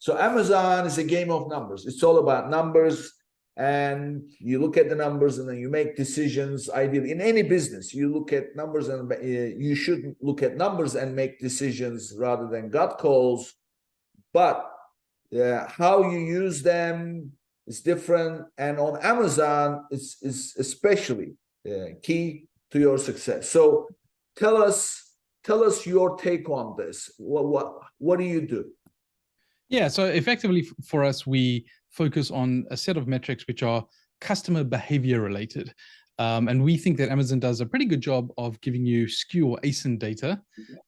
So Amazon is a game of numbers. It's all about numbers, and you look at the numbers and then you make decisions. Ideally, in any business, you look at numbers, and you should look at numbers and make decisions rather than gut calls. But how you use them is different, and on Amazon is especially key to your success. So tell us your take on this. What do you do? Yeah, so effectively for us, we focus on a set of metrics which are customer behavior related. And we think that Amazon does a pretty good job of giving you SKU or ASIN data.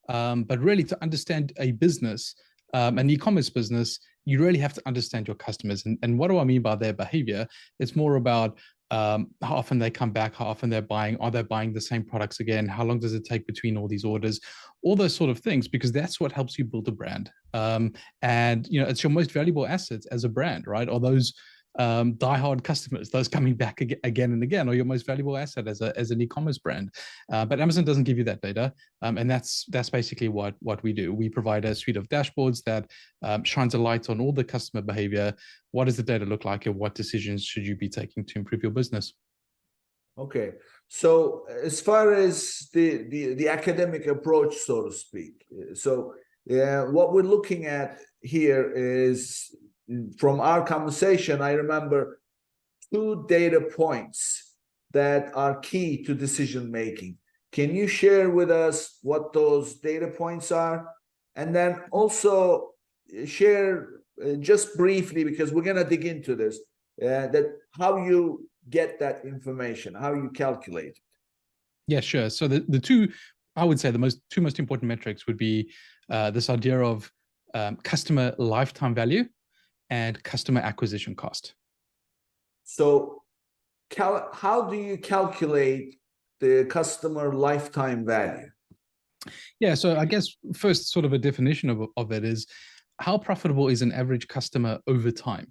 But really, to understand a business, an e-commerce business, you really have to understand your customers. And what do I mean by their behavior? It's more about how often they come back, how often they're buying, are they buying the same products again, how long does it take between all these orders, all those sort of things, because that's what helps you build a brand. And it's your most valuable assets as a brand, right? Or those diehard customers, those coming back again and again, are your most valuable asset as an e-commerce brand. But Amazon doesn't give you that data, and that's basically what we do. We provide a suite of dashboards that shines a light on all the customer behavior. What does the data look like, and what decisions should you be taking to improve your business? Okay, so as far as the academic approach, so to speak, so what we're looking at here is, from our conversation, I remember 2 data points that are key to decision making. Can you share with us what those data points are? And then also share just briefly, because we're going to dig into this, that how you get that information, how you calculate it. Yeah, sure. So the two, I would say the two most important metrics would be this idea of customer lifetime value and customer acquisition cost. So how do you calculate the customer lifetime value? Yeah, so I guess first sort of a definition of it is, how profitable is an average customer over time,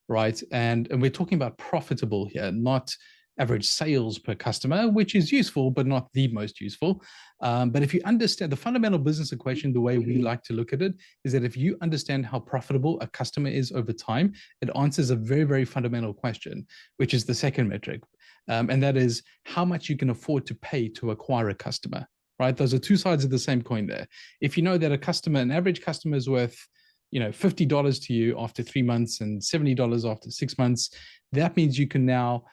right? And we're talking about profitable here, not average sales per customer, which is useful, but not the most useful. But if you understand the fundamental business equation, the way we like to look at it is that if you understand how profitable a customer is over time, it answers a very, very fundamental question, which is the second metric. And that is how much you can afford to pay to acquire a customer, right? Those are two sides of the same coin there. If you know that an average customer is worth, $50 to you after 3 months and $70 after 6 months, that means you can now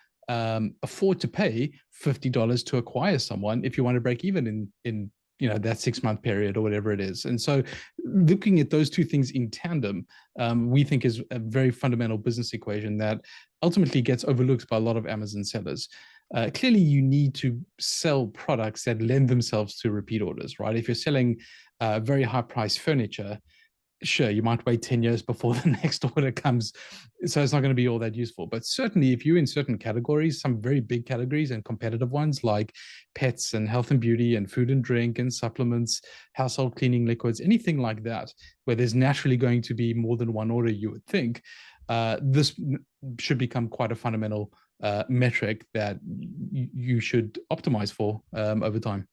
afford to pay $50 to acquire someone if you want to break even in that 6-month period or whatever it is. And so looking at those two things in tandem, we think is a very fundamental business equation that ultimately gets overlooked by a lot of Amazon sellers. Clearly, you need to sell products that lend themselves to repeat orders, right? If you're selling very high price furniture, sure, you might wait 10 years before the next order comes, so it's not going to be all that useful. But certainly if you're in certain categories, some very big categories and competitive ones like pets and health and beauty and food and drink and supplements, household cleaning liquids, anything like that, where there's naturally going to be more than one order, you would think, this should become quite a fundamental metric that you should optimize for over time.